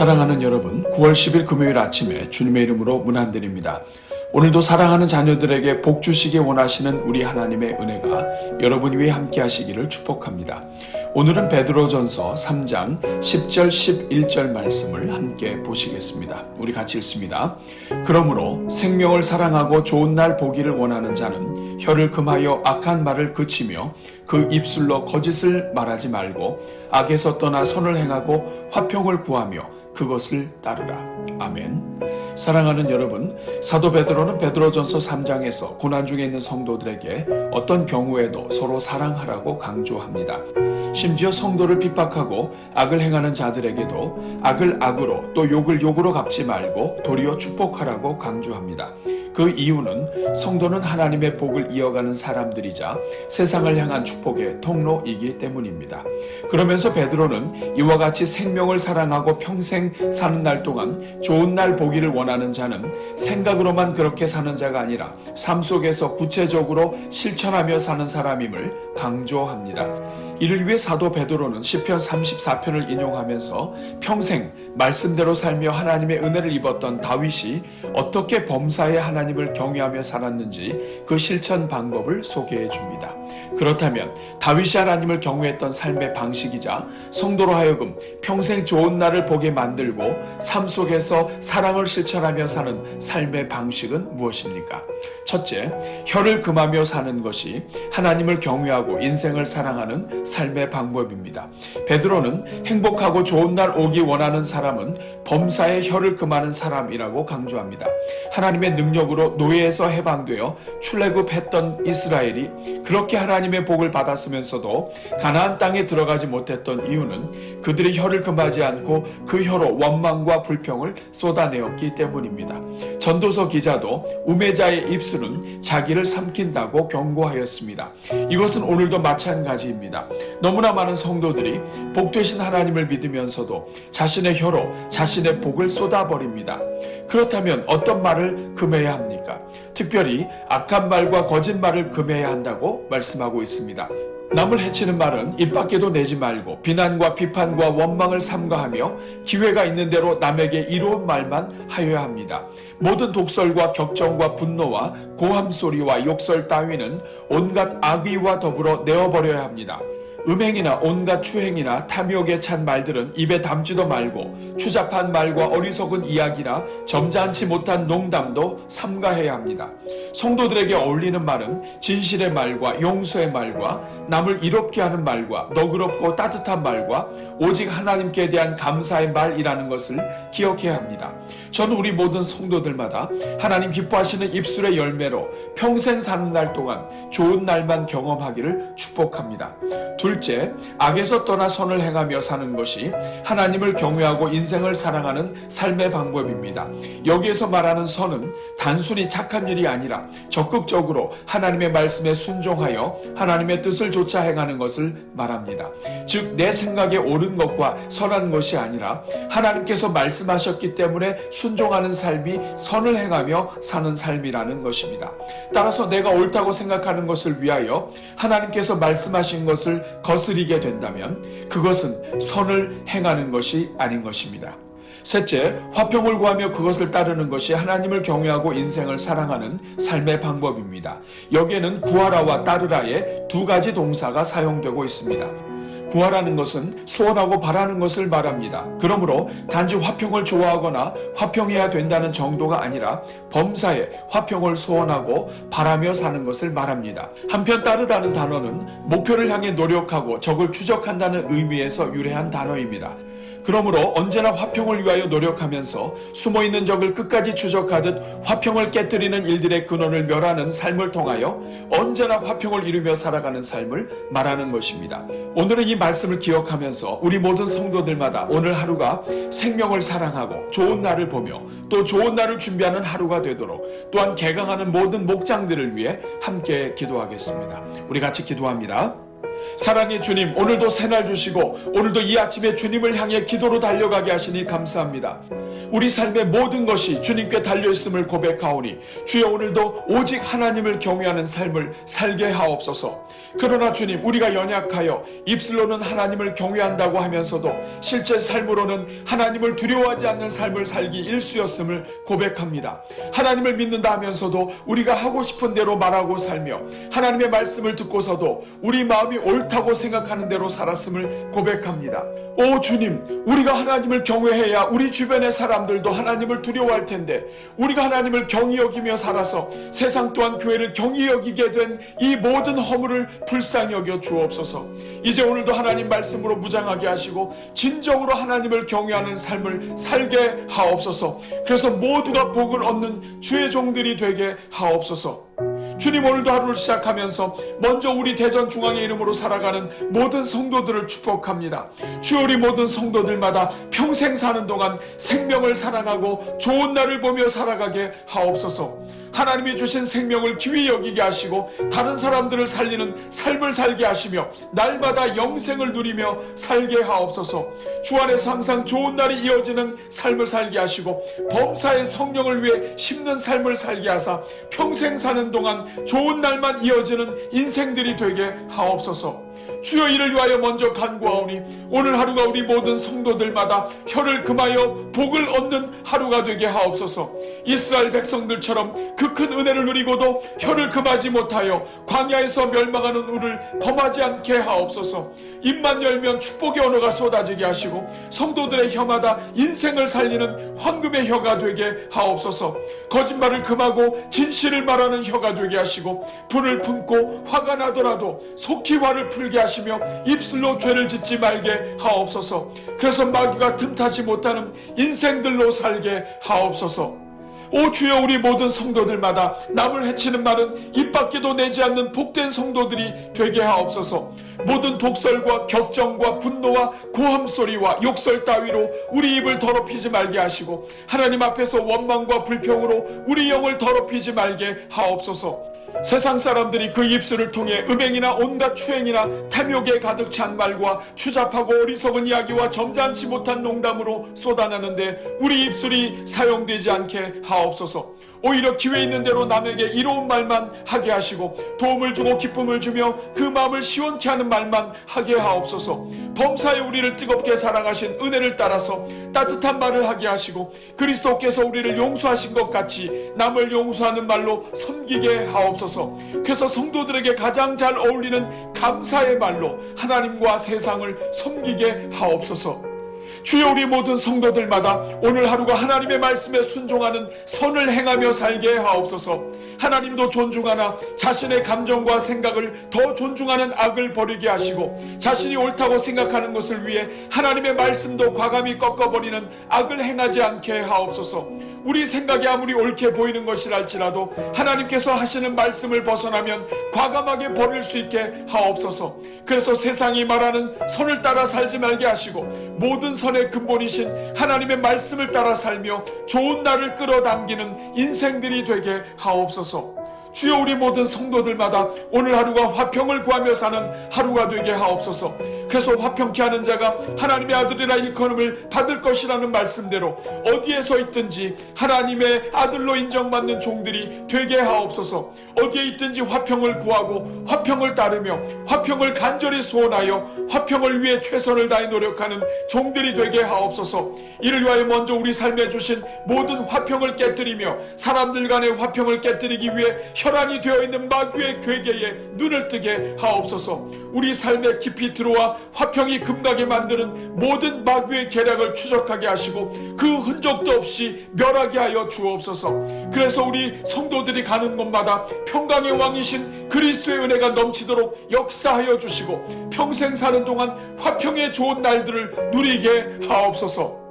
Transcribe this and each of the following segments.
사랑하는 여러분, 9월 10일 금요일 아침에 주님의 이름으로 문안드립니다. 오늘도 사랑하는 자녀들에게 복 주시기 원하시는 우리 하나님의 은혜가 여러분 위에 함께 하시기를 축복합니다. 오늘은 베드로전서 3장 10절 11절 말씀을 함께 보시겠습니다. 우리 같이 읽습니다. 그러므로 생명을 사랑하고 좋은 날 보기를 원하는 자는 혀를 금하여 악한 말을 그치며 그 입술로 거짓을 말하지 말고 악에서 떠나 선을 행하고 화평을 구하며 그것을 따르라. 아멘. 사랑하는 여러분, 사도 베드로는 베드로전서 3장에서 고난 중에 있는 성도들에게 어떤 경우에도 서로 사랑하라고 강조합니다. 심지어 성도를 핍박하고 악을 행하는 자들에게도 악을 악으로 또 욕을 욕으로 갚지 말고 도리어 축복하라고 강조합니다. 그 이유는 성도는 하나님의 복을 이어가는 사람들이자 세상을 향한 축복의 통로이기 때문입니다. 그러면서 베드로는 이와 같이 생명을 사랑하고 평생 사는 날 동안 좋은 날 보기를 원하는 자는 생각으로만 그렇게 사는 자가 아니라 삶 속에서 구체적으로 실천하며 사는 사람임을 강조합니다. 이를 위해 사도 베드로는 시편 34편을 인용하면서 평생 말씀대로 살며 하나님의 은혜를 입었던 다윗이 어떻게 범사에 하나님을 경외하며 살았는지 그 실천 방법을 소개해 줍니다. 그렇다면 다윗이 하나님을 경외했던 삶의 방식이자 성도로 하여금 평생 좋은 날을 보게 만들고 삶 속에서 사랑을 실천하며 사는 삶의 방식은 무엇입니까? 첫째, 혀를 금하며 사는 것이 하나님을 경외하고 인생을 사랑하는 삶의 방법입니다. 베드로는 행복하고 좋은 날 오기 원하는 사람은 범사에 혀를 금하는 사람이라고 강조합니다. 하나님의 능력으로 노예에서 해방되어 출애굽했던 이스라엘이 그렇게 하나님의 복을 받았으면서도 가나안 땅에 들어가지 못했던 이유는 그들이 혀를 금하지 않고 그 혀로 원망과 불평을 쏟아내었기 때문입니다. 전도서 기자도 우매자의 입술은 자기를 삼킨다고 경고하였습니다. 이것은 오늘도 마찬가지입니다. 너무나 많은 성도들이 복 되신 하나님을 믿으면서도 자신의 혀로 자신의 복을 쏟아버립니다. 그렇다면 어떤 말을 금해야 합니까? 특별히 악한 말과 거짓말을 금해야 한다고 말씀하고 있습니다. 남을 해치는 말은 입 밖에도 내지 말고 비난과 비판과 원망을 삼가하며 기회가 있는 대로 남에게 이로운 말만 하여야 합니다. 모든 독설과 격정과 분노와 고함소리와 욕설 따위는 온갖 악의와 더불어 내어버려야 합니다. 음행이나 온갖 추행이나 탐욕에 찬 말들은 입에 담지도 말고 추잡한 말과 어리석은 이야기나 점잖지 못한 농담도 삼가해야 합니다. 성도들에게 어울리는 말은 진실의 말과 용서의 말과 남을 이롭게 하는 말과 너그럽고 따뜻한 말과 오직 하나님께 대한 감사의 말이라는 것을 기억해야 합니다. 저는 우리 모든 성도들마다 하나님 기뻐하시는 입술의 열매로 평생 사는 날 동안 좋은 날만 경험하기를 축복합니다. 둘째, 악에서 떠나 선을 행하며 사는 것이 하나님을 경외하고 인생을 사랑하는 삶의 방법입니다. 여기에서 말하는 선은 단순히 착한 일이 아니라 적극적으로 하나님의 말씀에 순종하여 하나님의 뜻을 좇아 행하는 것을 말합니다. 즉, 내 생각에 옳은 것과 선한 것이 아니라 하나님께서 말씀하셨기 때문에 순종하는 삶이 선을 행하며 사는 삶이라는 것입니다. 따라서 내가 옳다고 생각하는 것을 위하여 하나님께서 말씀하신 것을 거스리게 된다면 그것은 선을 행하는 것이 아닌 것입니다. 셋째, 화평을 구하며 그것을 따르는 것이 하나님을 경외하고 인생을 사랑하는 삶의 방법입니다. 여기에는 구하라와 따르라의 두 가지 동사가 사용되고 있습니다. 구하라는 것은 소원하고 바라는 것을 말합니다. 그러므로 단지 화평을 좋아하거나 화평해야 된다는 정도가 아니라 범사에 화평을 소원하고 바라며 사는 것을 말합니다. 한편 따르다는 단어는 목표를 향해 노력하고 적을 추적한다는 의미에서 유래한 단어입니다. 그러므로 언제나 화평을 위하여 노력하면서 숨어있는 적을 끝까지 추적하듯 화평을 깨뜨리는 일들의 근원을 멸하는 삶을 통하여 언제나 화평을 이루며 살아가는 삶을 말하는 것입니다. 오늘은 이 말씀을 기억하면서 우리 모든 성도들마다 오늘 하루가 생명을 사랑하고 좋은 날을 보며 또 좋은 날을 준비하는 하루가 되도록 또한 개강하는 모든 목장들을 위해 함께 기도하겠습니다. 우리 같이 기도합니다. 사랑의 주님, 오늘도 새날 주시고 오늘도 이 아침에 주님을 향해 기도로 달려가게 하시니 감사합니다. 우리 삶의 모든 것이 주님께 달려있음을 고백하오니 주여 오늘도 오직 하나님을 경외하는 삶을 살게 하옵소서. 그러나 주님, 우리가 연약하여 입술로는 하나님을 경외한다고 하면서도 실제 삶으로는 하나님을 두려워하지 않는 삶을 살기 일쑤였음을 고백합니다. 하나님을 믿는다 하면서도 우리가 하고 싶은 대로 말하고 살며 하나님의 말씀을 듣고서도 우리 마음이 옳다고 생각하는 대로 살았음을 고백합니다. 오 주님, 우리가 하나님을 경외해야 우리 주변의 사람들도 하나님을 두려워할 텐데 우리가 하나님을 경히 여기며 살아서 세상 또한 교회를 경히 여기게 된 이 모든 허물을 불쌍히 여겨 주옵소서. 이제 오늘도 하나님 말씀으로 무장하게 하시고 진정으로 하나님을 경외하는 삶을 살게 하옵소서. 그래서 모두가 복을 얻는 주의 종들이 되게 하옵소서. 주님, 오늘도 하루를 시작하면서 먼저 우리 대전중앙의 이름으로 살아가는 모든 성도들을 축복합니다. 주여, 우리 모든 성도들마다 평생 사는 동안 생명을 사랑하고 좋은 날을 보며 살아가게 하옵소서. 하나님이 주신 생명을 귀히 여기게 하시고 다른 사람들을 살리는 삶을 살게 하시며 날마다 영생을 누리며 살게 하옵소서. 주 안에서 항상 좋은 날이 이어지는 삶을 살게 하시고 범사의 성령을 위해 심는 삶을 살게 하사 평생 사는 동안 좋은 날만 이어지는 인생들이 되게 하옵소서. 주여, 이를 위하여 먼저 간구하오니 오늘 하루가 우리 모든 성도들마다 혀를 금하여 복을 얻는 하루가 되게 하옵소서. 이스라엘 백성들처럼 그 큰 은혜를 누리고도 혀를 금하지 못하여 광야에서 멸망하는 우를 범하지 않게 하옵소서. 입만 열면 축복의 언어가 쏟아지게 하시고 성도들의 혀마다 인생을 살리는 황금의 혀가 되게 하옵소서. 거짓말을 금하고 진실을 말하는 혀가 되게 하시고 불을 품고 화가 나더라도 속히 화를 풀게 하시며 입술로 죄를 짓지 말게 하옵소서. 그래서 마귀가 틈타지 못하는 인생들로 살게 하옵소서. 오 주여, 우리 모든 성도들마다 남을 해치는 말은 입 밖에도 내지 않는 복된 성도들이 되게 하옵소서. 모든 독설과 격정과 분노와 고함소리와 욕설 따위로 우리 입을 더럽히지 말게 하시고 하나님 앞에서 원망과 불평으로 우리 영을 더럽히지 말게 하옵소서. 세상 사람들이 그 입술을 통해 음행이나 온갖 추행이나 탐욕에 가득 찬 말과 추잡하고 어리석은 이야기와 점잖지 못한 농담으로 쏟아내는데 우리 입술이 사용되지 않게 하옵소서. 오히려 기회 있는 대로 남에게 이로운 말만 하게 하시고 도움을 주고 기쁨을 주며 그 마음을 시원케 하는 말만 하게 하옵소서. 범사에 우리를 뜨겁게 사랑하신 은혜를 따라서 따뜻한 말을 하게 하시고 그리스도께서 우리를 용서하신 것 같이 남을 용서하는 말로 섬기게 하옵소서. 그래서 성도들에게 가장 잘 어울리는 감사의 말로 하나님과 세상을 섬기게 하옵소서. 주여, 우리 모든 성도들마다 오늘 하루가 하나님의 말씀에 순종하는 선을 행하며 살게 하옵소서. 하나님도 존중하나 자신의 감정과 생각을 더 존중하는 악을 버리게 하시고 자신이 옳다고 생각하는 것을 위해 하나님의 말씀도 과감히 꺾어버리는 악을 행하지 않게 하옵소서. 우리 생각이 아무리 옳게 보이는 것이랄지라도 하나님께서 하시는 말씀을 벗어나면 과감하게 버릴 수 있게 하옵소서. 그래서 세상이 말하는 선을 따라 살지 말게 하시고 모든 선의 근본이신 하나님의 말씀을 따라 살며 좋은 날을 끌어당기는 인생들이 되게 하옵소서. 주여, 우리 모든 성도들마다 오늘 하루가 화평을 구하며 사는 하루가 되게 하옵소서. 그래서 화평케 하는 자가 하나님의 아들이라 일컬음을 받을 것이라는 말씀대로 어디에서 있든지 하나님의 아들로 인정받는 종들이 되게 하옵소서. 어디에 있든지 화평을 구하고 화평을 따르며 화평을 간절히 소원하여 화평을 위해 최선을 다해 노력하는 종들이 되게 하옵소서. 이를 위하여 먼저 우리 삶에 주신 모든 화평을 깨뜨리며 사람들 간의 화평을 깨뜨리기 위해 혈안이 되어 있는 마귀의 괴계에 눈을 뜨게 하옵소서. 우리 삶에 깊이 들어와 화평이 금가게 만드는 모든 마귀의 계략을 추적하게 하시고 그 흔적도 없이 멸하게 하여 주옵소서. 그래서 우리 성도들이 가는 곳마다 평강의 왕이신 그리스도의 은혜가 넘치도록 역사하여 주시고 평생 사는 동안 화평의 좋은 날들을 누리게 하옵소서.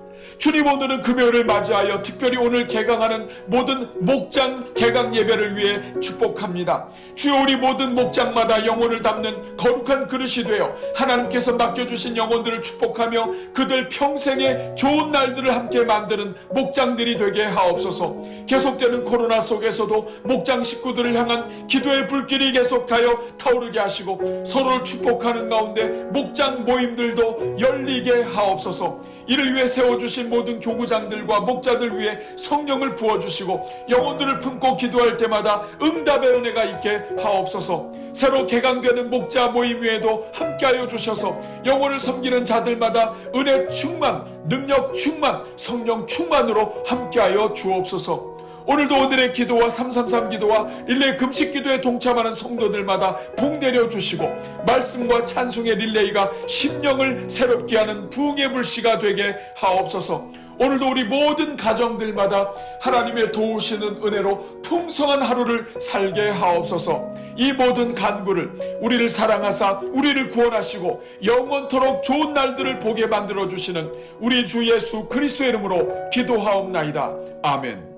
주님, 오늘은 금요일을 맞이하여 특별히 오늘 개강하는 모든 목장 개강 예배를 위해 축복합니다. 주여, 우리 모든 목장마다 영혼을 담는 거룩한 그릇이 되어 하나님께서 맡겨주신 영혼들을 축복하며 그들 평생의 좋은 날들을 함께 만드는 목장들이 되게 하옵소서. 계속되는 코로나 속에서도 목장 식구들을 향한 기도의 불길이 계속하여 타오르게 하시고 서로를 축복하는 가운데 목장 모임들도 열리게 하옵소서. 이를 위해 세워주신 모든 교구장들과 목자들 위해 성령을 부어주시고 영혼들을 품고 기도할 때마다 응답의 은혜가 있게 하옵소서. 새로 개강되는 목자 모임 위에도 함께하여 주셔서 영혼을 섬기는 자들마다 은혜 충만, 능력 충만, 성령 충만으로 함께하여 주옵소서. 오늘도 오늘의 기도와 333 기도와 릴레이 금식 기도에 동참하는 성도들마다 복 내려주시고 말씀과 찬송의 릴레이가 심령을 새롭게 하는 부흥의 물씨가 되게 하옵소서. 오늘도 우리 모든 가정들마다 하나님의 도우시는 은혜로 풍성한 하루를 살게 하옵소서. 이 모든 간구를 우리를 사랑하사 우리를 구원하시고 영원토록 좋은 날들을 보게 만들어 주시는 우리 주 예수 그리스도의 이름으로 기도하옵나이다. 아멘.